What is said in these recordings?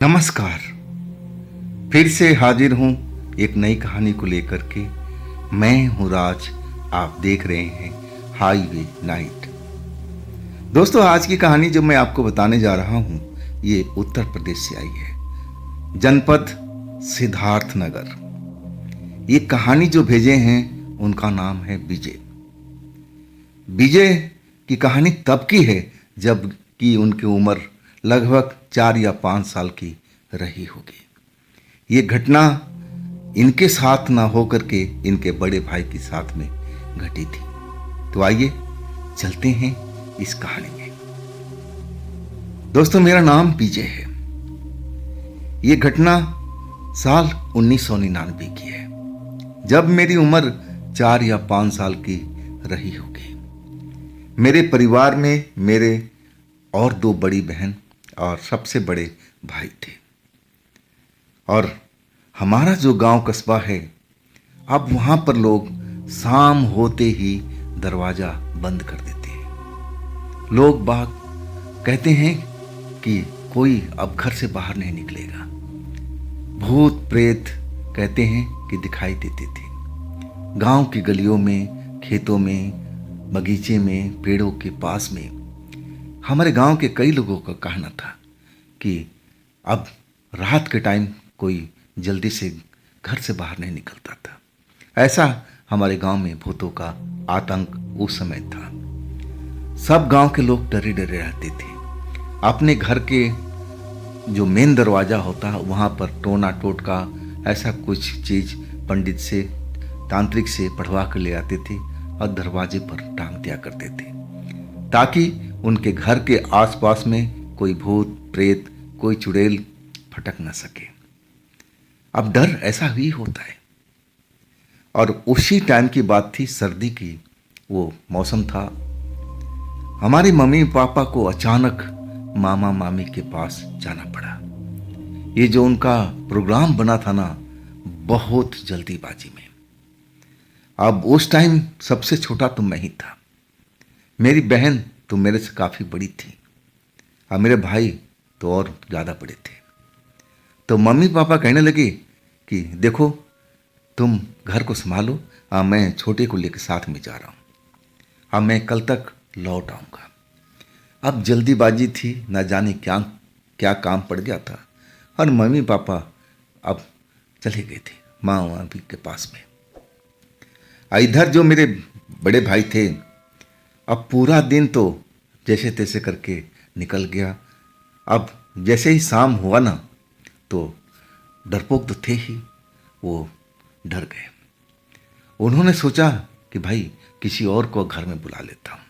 नमस्कार। फिर से हाजिर हूं एक नई कहानी को लेकर के। मैं हूं राज। आप देख रहे हैं हाईवे नाइट। दोस्तों, आज की कहानी जो मैं आपको बताने जा रहा हूं ये उत्तर प्रदेश से आई है, जनपद सिद्धार्थनगर। ये कहानी जो भेजे हैं उनका नाम है विजय। विजय की कहानी तब की है जब कि उनकी उम्र लगभग 4 या 5 साल की रही होगी। ये घटना इनके साथ ना होकर के इनके बड़े भाई के साथ में घटी थी। तो आइए चलते हैं इस कहानी में। दोस्तों, मेरा नाम विजय है। ये घटना साल 1999 की है, जब मेरी उम्र 4 या 5 साल की रही होगी। मेरे परिवार में मेरे और 2 बड़ी बहन और सबसे बड़े भाई थे। और हमारा जो गांव कस्बा है, अब वहां पर लोग शाम होते ही दरवाजा बंद कर देते हैं। लोग बाग कहते हैं कि कोई अब घर से बाहर नहीं निकलेगा। भूत प्रेत कहते हैं कि दिखाई देते थे। गांव की गलियों में, खेतों में, बगीचे में, पेड़ों के पास में हमारे गांव के कई लोगों का कहना था कि अब रात के टाइम कोई जल्दी से घर से बाहर नहीं निकलता था। ऐसा हमारे गांव में भूतों का आतंक उस समय था। सब गांव के लोग डरे डरे रहते थे। अपने घर के जो मेन दरवाज़ा होता वहाँ पर टोना टोटका ऐसा कुछ चीज़ पंडित से, तांत्रिक से पढ़वा कर ले आते थे और दरवाजे पर टांग दिया करते थे, ताकि उनके घर के आसपास में कोई भूत प्रेत, कोई चुड़ैल फटक न सके। अब डर ऐसा ही होता है। और उसी टाइम की बात थी, सर्दी की वो मौसम था। हमारे मम्मी पापा को अचानक मामा मामी के पास जाना पड़ा। ये जो उनका प्रोग्राम बना था ना, बहुत जल्दीबाजी में। अब उस टाइम सबसे छोटा तो मैं ही था। मेरी बहन तो मेरे से काफ़ी बड़ी थी और मेरे भाई तो और ज़्यादा बड़े थे। तो मम्मी पापा कहने लगे कि देखो, तुम घर को संभालो, मैं छोटे को लेकर साथ में जा रहा हूँ, अब मैं कल तक लौट आऊँगा। अब जल्दीबाजी थी, ना जाने क्या क्या काम पड़ गया था, और मम्मी पापा अब चले गए थे माँ भी के पास में। इधर जो मेरे बड़े भाई थे, अब पूरा दिन तो जैसे तैसे करके निकल गया। अब जैसे ही शाम हुआ ना, तो डरपोक तो थे ही, वो डर गए। उन्होंने सोचा कि भाई किसी और को घर में बुला लेता हूँ।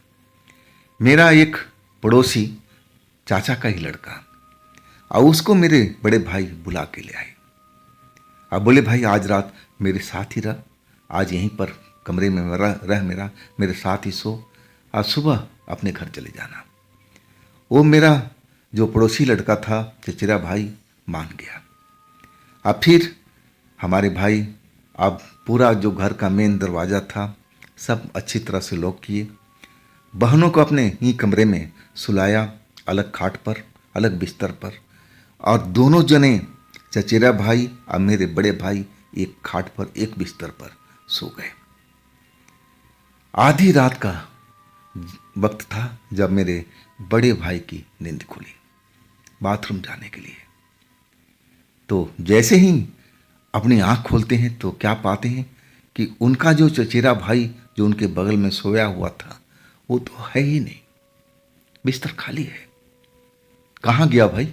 मेरा एक पड़ोसी चाचा का ही लड़का, और उसको मेरे बड़े भाई बुला के ले आए। अब बोले, भाई आज रात मेरे साथ ही रह, आज यहीं पर कमरे में रह, मेरे साथ ही सो, आज सुबह अपने घर चले जाना। वो मेरा जो पड़ोसी लड़का था, चचेरा भाई, मान गया। अब फिर हमारे भाई अब पूरा जो घर का मेन दरवाज़ा था सब अच्छी तरह से लॉक किए। बहनों को अपने ही कमरे में सुलाया, अलग खाट पर, अलग बिस्तर पर, और दोनों जने, चचेरा भाई और मेरे बड़े भाई, एक खाट पर, एक बिस्तर पर सो गए। आधी रात का वक्त था जब मेरे बड़े भाई की नींद खुली बाथरूम जाने के लिए। तो जैसे ही अपनी आंख खोलते हैं तो क्या पाते हैं कि उनका जो चचेरा भाई जो उनके बगल में सोया हुआ था, वो तो है ही नहीं, बिस्तर खाली है। कहाँ गया भाई?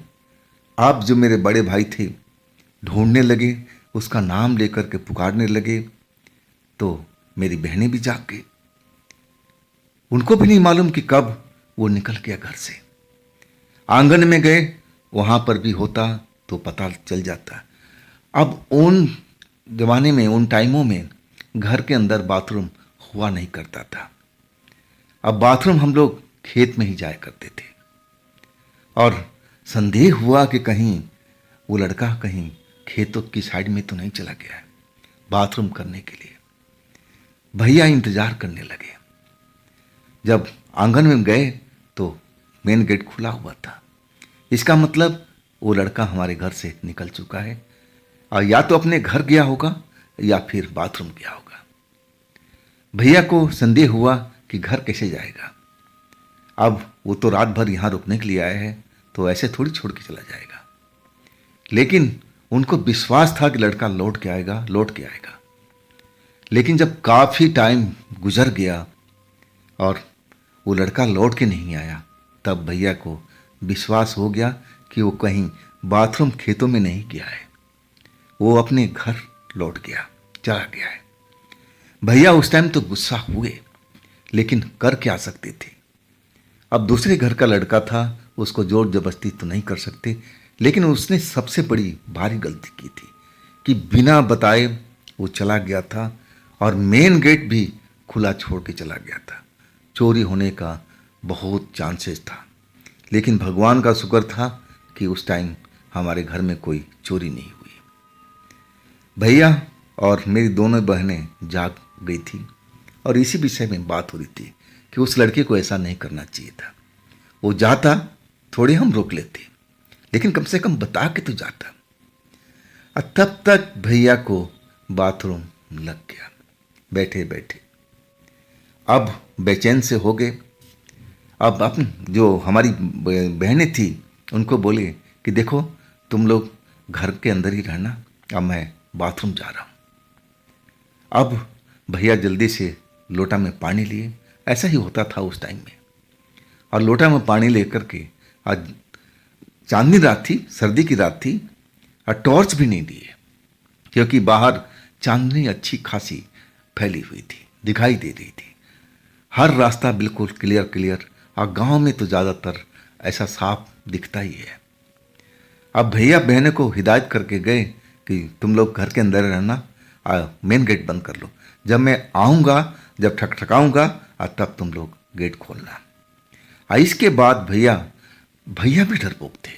आप जो मेरे बड़े भाई थे ढूंढने लगे, उसका नाम लेकर के पुकारने लगे। तो मेरी बहनें भी जाग गई। उनको भी नहीं मालूम कि कब वो निकल गया घर से। आंगन में गए, वहाँ पर भी होता तो पता चल जाता। अब उन जमाने में, उन टाइमों में घर के अंदर बाथरूम हुआ नहीं करता था। अब बाथरूम हम लोग खेत में ही जाया करते थे। और संदेह हुआ कि कहीं वो लड़का कहीं खेतों की साइड में तो नहीं चला गया है बाथरूम करने के लिए। भैया इंतजार करने लगे। जब आंगन में गए तो मेन गेट खुला हुआ था। इसका मतलब वो लड़का हमारे घर से निकल चुका है और या तो अपने घर गया होगा या फिर बाथरूम गया होगा। भैया को संदेह हुआ कि घर कैसे जाएगा। अब वो तो रात भर यहाँ रुकने के लिए आया है, तो ऐसे थोड़ी छोड़ के चला जाएगा। लेकिन उनको विश्वास था कि लड़का लौट के आएगा। लेकिन जब काफ़ी टाइम गुजर गया और वो लड़का लौट के नहीं आया, तब भैया को विश्वास हो गया कि वो कहीं बाथरूम खेतों में नहीं गया है, वो अपने घर लौट गया, चला गया है। भैया उस टाइम तो गुस्सा हुए, लेकिन कर क्या सकते थे। अब दूसरे घर का लड़का था, उसको जोर जबरदस्ती तो नहीं कर सकते, लेकिन उसने सबसे बड़ी भारी गलती की थी कि बिना बताए वो चला गया था और मेन गेट भी खुला छोड़ के चला गया था। चोरी होने का बहुत चांसेस था, लेकिन भगवान का शुक्र था कि उस टाइम हमारे घर में कोई चोरी नहीं हुई। भैया और मेरी दोनों बहनें जाग गई थी और इसी विषय में बात हो रही थी कि उस लड़के को ऐसा नहीं करना चाहिए था। वो जाता, थोड़े हम रोक लेते, लेकिन कम से कम बता के तो जाता। और तब तक भैया को बाथरूम लग गया बैठे बैठे। अब बेचैन से हो गए। अब अपन जो हमारी बहनें थी उनको बोले कि देखो तुम लोग घर के अंदर ही रहना, अब मैं बाथरूम जा रहा हूँ। अब भैया जल्दी से लोटा में पानी लिए, ऐसा ही होता था उस टाइम में, और लोटा में पानी लेकर के, आज चांदनी रात थी, सर्दी की रात थी, और टॉर्च भी नहीं दिए क्योंकि बाहर चांदनी अच्छी खासी फैली हुई थी, दिखाई दे रही थी। हर रास्ता बिल्कुल क्लियर, और गांव में तो ज़्यादातर ऐसा साफ दिखता ही है। अब भैया बहनों को हिदायत करके गए कि तुम लोग घर के अंदर रहना, मेन गेट बंद कर लो, जब मैं आऊँगा, जब ठकठकाऊँगा तब तुम लोग गेट खोलना। इसके बाद भैया भी डरपोक थे,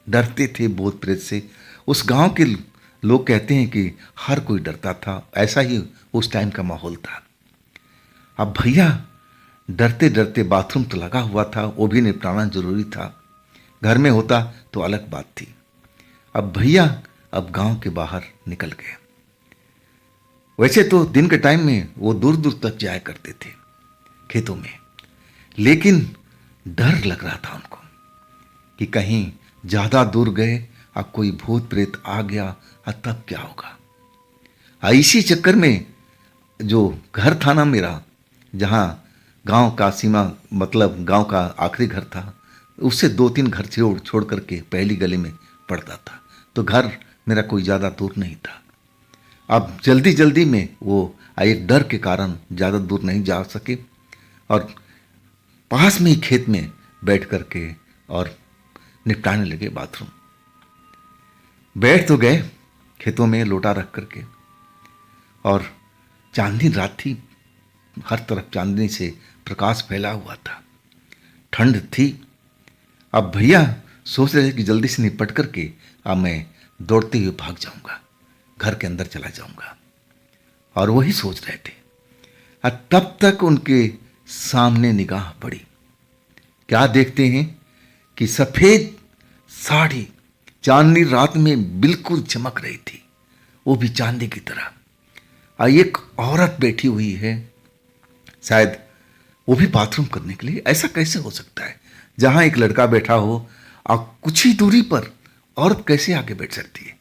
डरते थे भूत प्रेत से। उस गांव के लोग कहते हैं कि हर कोई डरता था, ऐसा ही उस टाइम का माहौल था। अब भैया डरते डरते, बाथरूम तो लगा हुआ था, वो भी निपटाना जरूरी था, घर में होता तो अलग बात थी। अब भैया अब गांव के बाहर निकल गए। वैसे तो दिन के टाइम में वो दूर दूर तक जाया करते थे खेतों में, लेकिन डर लग रहा था उनको कि कहीं ज़्यादा दूर गए और कोई भूत प्रेत आ गया और तब क्या होगा। इसी चक्कर में जो घर था ना मेरा, जहाँ गांव का सीमा मतलब गांव का आखिरी घर था, उससे 2-3 घर छोड़ करके पहली गली में पड़ता था, तो घर मेरा कोई ज़्यादा दूर नहीं था। अब जल्दी में वो एक डर के कारण ज़्यादा दूर नहीं जा सके और पास में ही खेत में बैठ करके और निपटाने लगे बाथरूम। बैठ तो गए खेतों में लोटा रख करके, और चांदनी रात थी, हर तरफ चांदनी से प्रकाश फैला हुआ था, ठंड थी। अब भैया सोच रहे कि जल्दी से निपट करके अब मैं दौड़ते हुए भाग जाऊंगा, घर के अंदर चला जाऊंगा, और वही सोच रहे थे। तब तक उनके सामने निगाह पड़ी। क्या देखते हैं कि सफेद साड़ी चांदनी रात में बिल्कुल चमक रही थी, वो भी चांदी की तरह। एक औरत बैठी हुई है, शायद वो भी बाथरूम करने के लिए। ऐसा कैसे हो सकता है, जहां एक लड़का बैठा हो और कुछ ही दूरी पर औरत कैसे आके बैठ सकती है।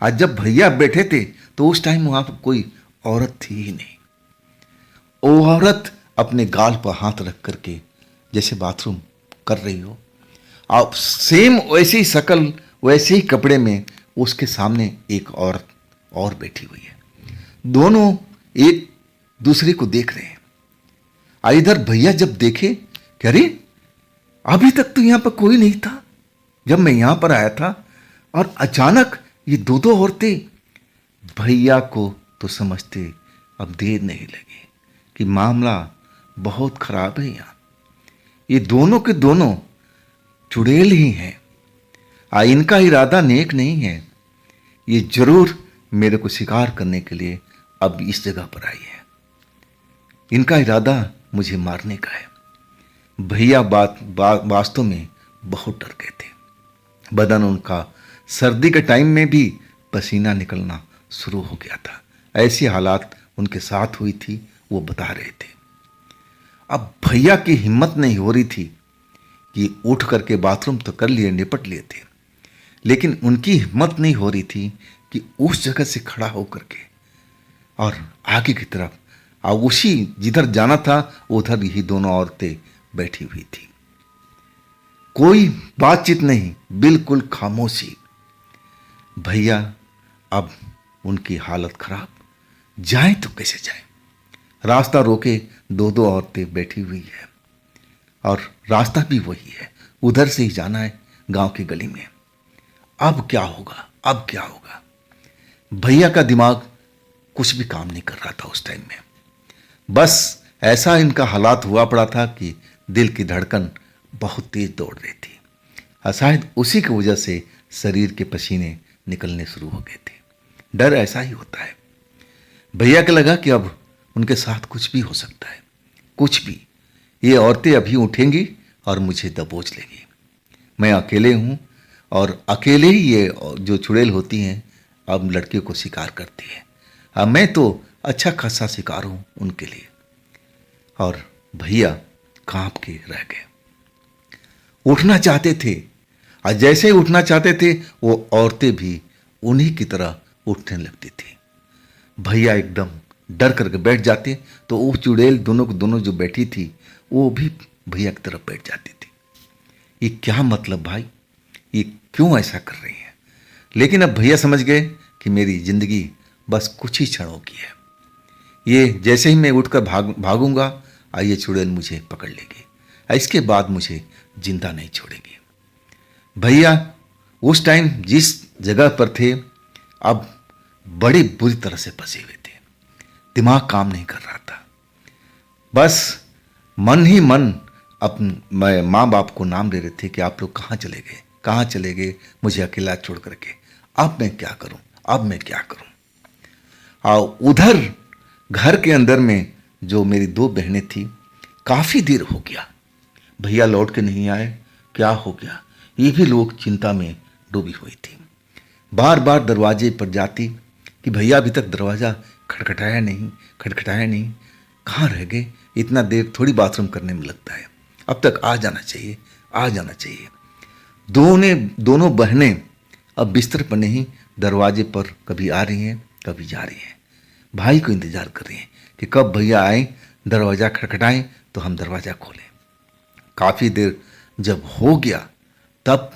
आज जब भैया बैठे थे तो उस टाइम वहां पर कोई औरत थी ही नहीं। वो औरत अपने गाल पर हाथ रख करके जैसे बाथरूम कर रही हो, अब सेम वैसी ही शक्ल, वैसे ही कपड़े में उसके सामने एक औरत और बैठी हुई है। दोनों एक दूसरे को देख रहे हैं। इधर भैया जब देखे कि अरे अभी तक तो यहां पर कोई नहीं था जब मैं यहां पर आया था, और अचानक ये दो औरतें। भैया को तो समझते अब देर नहीं लगी कि मामला बहुत खराब है। यहां ये दोनों के दोनों चुड़ैल ही हैं। इनका इरादा नेक नहीं है, ये जरूर मेरे को शिकार करने के लिए अब इस जगह पर आई है। इनका इरादा मुझे मारने का है। भैया वास्तव में बहुत डर गए थे। बदन उनका सर्दी के टाइम में भी पसीना निकलना शुरू हो गया था। ऐसी हालात उनके साथ हुई थी, वो बता रहे थे। अब भैया की हिम्मत नहीं हो रही थी कि उठ करके बाथरूम तो कर लिए, निपट लिए थे, लेकिन उनकी हिम्मत नहीं हो रही थी कि उस जगह से खड़ा होकर के और आगे की तरफ, अब उसी जिधर जाना था उधर ही दोनों औरतें बैठी हुई थी। कोई बातचीत नहीं, बिल्कुल खामोशी। भैया अब उनकी हालत खराब, जाए तो कैसे जाए। रास्ता रोके दो दो औरतें बैठी हुई है और रास्ता भी वही है, उधर से ही जाना है गांव की गली में। अब क्या होगा, अब क्या होगा। भैया का दिमाग कुछ भी काम नहीं कर रहा था उस टाइम में। बस ऐसा इनका हालात हुआ पड़ा था कि दिल की धड़कन बहुत तेज दौड़ रही थी और शायद उसी की वजह से शरीर के पसीने निकलने शुरू हो गए थे। डर ऐसा ही होता है। भैया को लगा कि अब उनके साथ कुछ भी हो सकता है, कुछ भी। ये औरतें अभी उठेंगी और मुझे दबोच लेंगी। मैं अकेले हूँ और अकेले ही ये जो चुड़ैल होती हैं अब लड़कियों को शिकार करती है। अब मैं तो अच्छा खासा शिकार हूँ उनके लिए। और भैया कांप के रह गए। उठना चाहते थे और जैसे ही उठना चाहते थे वो औरतें भी उन्हीं की तरह उठने लगती थी। भैया एकदम डर करके बैठ जाते तो वो चुड़ैल दोनों को दोनों जो बैठी थी वो भी भैया की तरफ बैठ जाती थी। ये क्या मतलब भाई, ये क्यों ऐसा कर रही है। लेकिन अब भैया समझ गए कि मेरी जिंदगी बस कुछ ही क्षणों की है। ये जैसे ही मैं उठकर भागूंगा और ये चुड़ैल मुझे पकड़ लेगी, इसके बाद मुझे जिंदा नहीं छोड़ेगी। भैया उस टाइम जिस जगह पर थे अब बड़ी बुरी तरह से फंसे हुए थे। दिमाग काम नहीं कर रहा था। बस मन ही मन अपने माँ बाप को नाम दे रहे थे कि आप लोग कहाँ चले गए, कहाँ चले गए मुझे अकेला छोड़ करके। अब मैं क्या करूं, अब मैं क्या करूं। और उधर घर के अंदर में जो मेरी दो बहनें थी, काफ़ी देर हो गया भैया लौट के नहीं आए, क्या हो गया। ये भी लोग चिंता में डूबी हुई थी। बार बार दरवाजे पर जाती कि भैया अभी तक दरवाज़ा खटखटाया नहीं, खटखटाया नहीं, कहाँ रह गए। इतना देर थोड़ी बाथरूम करने में लगता है, अब तक आ जाना चाहिए, आ जाना चाहिए। दोनों बहनें अब बिस्तर पर नहीं, दरवाजे पर कभी आ रही हैं कभी जा रही हैं। भाई को इंतजार कर रही हैं कि कब भैया आए, दरवाज़ा खटखटाएं तो हम दरवाज़ा खोलें। काफ़ी देर जब हो गया तब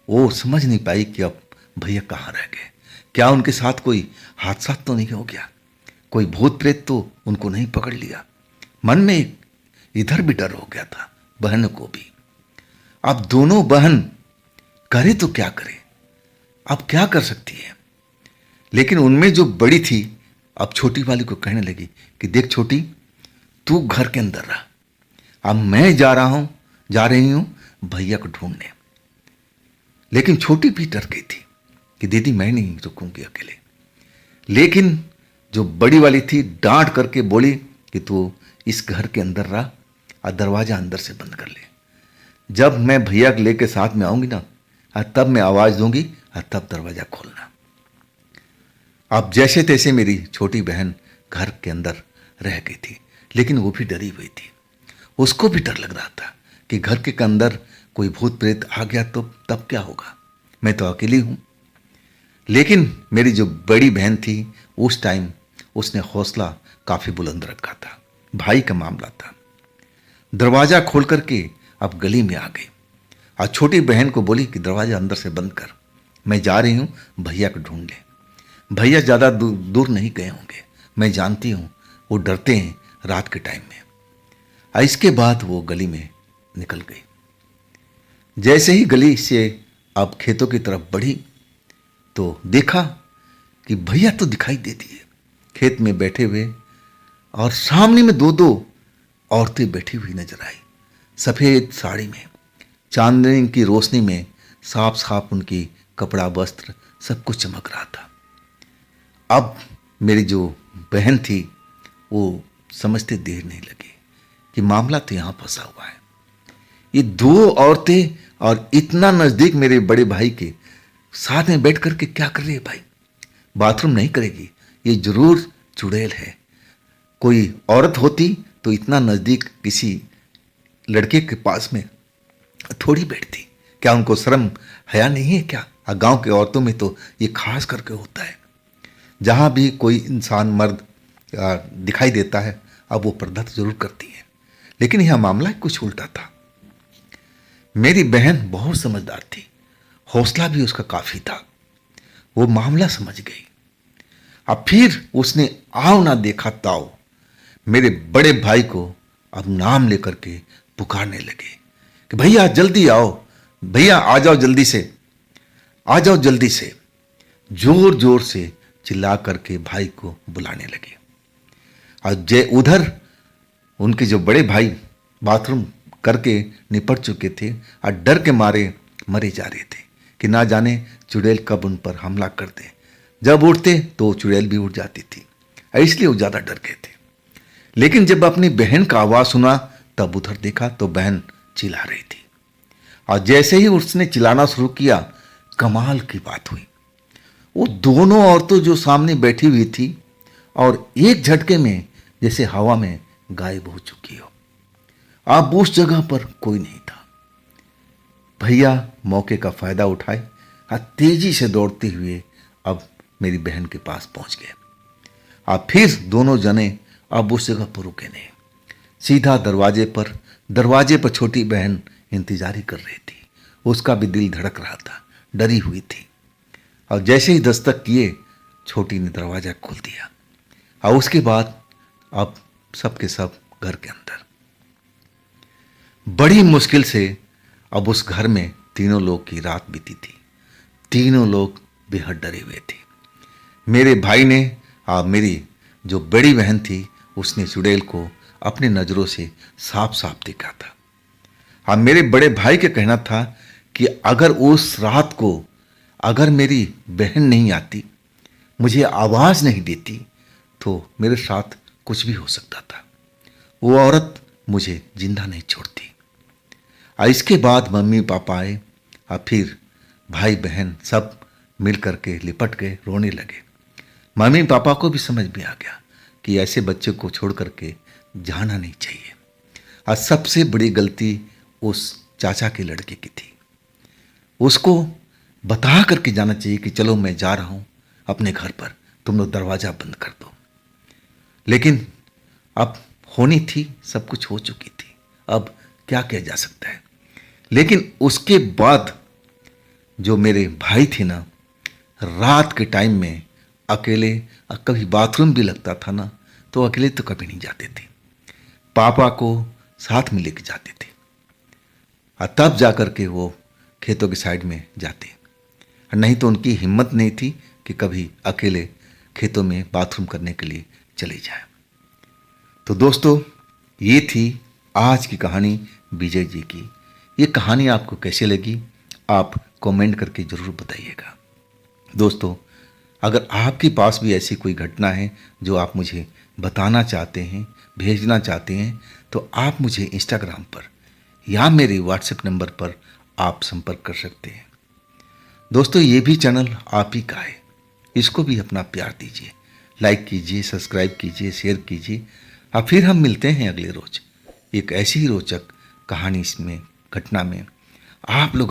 वो समझ नहीं पाई कि अब भैया कहाँ रह गए। क्या उनके साथ कोई हादसा तो नहीं हो गया, कोई भूत प्रेत तो उनको नहीं पकड़ लिया। मन में इधर भी डर हो गया था, बहन को भी। अब दोनों बहन करे तो क्या करे, अब क्या कर सकती है। लेकिन उनमें जो बड़ी थी अब छोटी वाली को कहने लगी कि देख छोटी, तू घर के अंदर रह, अब मैं जा रही हूं भैया को ढूंढने। लेकिन छोटी भी डर गई थी कि दीदी मैं नहीं रुकूंगी अकेले। लेकिन जो बड़ी वाली थी डांट करके बोली कि तू इस घर के अंदर रह और दरवाजा अंदर से बंद कर ले। जब मैं भैया को लेके साथ में आऊंगी ना तब मैं आवाज दूंगी और तब दरवाजा खोलना। अब जैसे तैसे मेरी छोटी बहन घर के अंदर रह गई थी, लेकिन वो भी डरी हुई थी। उसको भी डर लग रहा था कि घर के अंदर कोई भूत प्रेत आ गया तो तब क्या होगा, मैं तो अकेली हूं। लेकिन मेरी जो बड़ी बहन थी उस टाइम उसने हौसला काफी बुलंद रखा था। भाई का मामला था। दरवाजा खोल करके अब गली में आ गई और छोटी बहन को बोली कि दरवाजा अंदर से बंद कर, मैं जा रही हूं भैया को ढूंढने। भैया ज़्यादा दूर नहीं गए होंगे, मैं जानती हूँ वो डरते हैं रात के टाइम में। इसके बाद वो गली में निकल गई। जैसे ही गली से अब खेतों की तरफ बढ़ी तो देखा कि भैया तो दिखाई देती है खेत में बैठे हुए, और सामने में दो दो औरतें बैठी हुई नजर आई, सफ़ेद साड़ी में, चांदनी की रोशनी में साफ साफ उनकी कपड़ा वस्त्र सब कुछ चमक रहा था। अब मेरी जो बहन थी वो समझते देर नहीं लगी कि मामला तो यहाँ फंसा हुआ है। ये दो औरतें और इतना नजदीक मेरे बड़े भाई के साथ में बैठ करके क्या कर रही है भाई? बाथरूम नहीं करेगी, ये जरूर चुड़ैल है। कोई औरत होती तो इतना नजदीक किसी लड़के के पास में थोड़ी बैठती। क्या उनको शर्म हया नहीं है क्या? गांव के औरतों में तो ये खास करके होता है। जहां भी कोई इंसान मर्द दिखाई देता है, अब वो पर्दा तो जरूर करती है। लेकिन यह मामला कुछ उल्टा था। मेरी बहन बहुत समझदार थी, हौसला भी उसका काफी था। वो मामला समझ गई। अब फिर उसने आओ ना देखा ताओ मेरे बड़े भाई को अब नाम लेकर के पुकारने लगे कि भैया जल्दी आओ, भैया आ जाओ जल्दी से, आ जाओ जल्दी से। जोर जोर से चिल्ला करके भाई को बुलाने लगे। और उधर उनके जो बड़े भाई बाथरूम करके निपट चुके थे और डर के मारे मरे जा रहे थे कि ना जाने चुड़ैल कब उन पर हमला कर दे। जब उठते तो चुड़ैल भी उठ जाती थी, इसलिए वो ज्यादा डर गए थे। लेकिन जब अपनी बहन का आवाज सुना तब उधर देखा तो बहन चिल्ला रही थी। और जैसे ही उसने चिल्लाना शुरू किया, कमाल की बात हुई। वो दोनों औरतों जो सामने बैठी हुई थी और एक झटके में जैसे हवा में गायब हो चुकी हो। अब उस जगह पर कोई नहीं था। भैया मौके का फायदा उठाए और तेजी से दौड़ते हुए अब मेरी बहन के पास पहुंच गए। अब फिर दोनों जने अब उस जगह पर रुके नहीं, सीधा दरवाजे पर छोटी बहन इंतजारी कर रही थी। उसका भी दिल धड़क रहा था, डरी हुई थी। और जैसे ही दस्तक किए, छोटी ने दरवाजा खोल दिया। और उसके बाद अब सब के सब घर के अंदर। बड़ी मुश्किल से अब उस घर में तीनों लोग की रात बीती थी। तीनों लोग बेहद डरे हुए थे। मेरे भाई ने और मेरी जो बड़ी बहन थी उसने चुड़ैल को अपनी नजरों से साफ साफ देखा था। और मेरे बड़े भाई का कहना था कि अगर उस रात को अगर मेरी बहन नहीं आती, मुझे आवाज नहीं देती, तो मेरे साथ कुछ भी हो सकता था। वो औरत मुझे जिंदा नहीं छोड़ती। और इसके बाद मम्मी पापा आए और फिर भाई बहन सब मिल करके लिपट गए, रोने लगे। मम्मी पापा को भी समझ में आ गया कि ऐसे बच्चे को छोड़ करके जाना नहीं चाहिए। और सबसे बड़ी गलती उस चाचा के लड़के की थी। उसको बता करके जाना चाहिए कि चलो मैं जा रहा हूं अपने घर पर, तुम लोग दरवाजा बंद कर दो। लेकिन अब होनी थी, सब कुछ हो चुकी थी, अब क्या किया जा सकता है। लेकिन उसके बाद जो मेरे भाई थे ना, रात के टाइम में अकेले, कभी बाथरूम भी लगता था ना, तो अकेले तो कभी नहीं जाते थे, पापा को साथ में लेके जाते थे। और तब जाकर के वो खेतों की साइड में जाते। नहीं तो उनकी हिम्मत नहीं थी कि कभी अकेले खेतों में बाथरूम करने के लिए चले जाए। तो दोस्तों, ये थी आज की कहानी विजय जी की। ये कहानी आपको कैसी लगी, आप कमेंट करके ज़रूर बताइएगा। दोस्तों, अगर आपके पास भी ऐसी कोई घटना है जो आप मुझे बताना चाहते हैं, भेजना चाहते हैं, तो आप मुझे इंस्टाग्राम पर या मेरे व्हाट्सएप नंबर पर आप संपर्क कर सकते हैं। दोस्तों, ये भी चैनल आप ही का है, इसको भी अपना प्यार दीजिए, लाइक कीजिए, सब्सक्राइब कीजिए, शेयर कीजिए। और फिर हम मिलते हैं अगले रोज एक ऐसी ही रोचक कहानी में, घटना में। आप लोग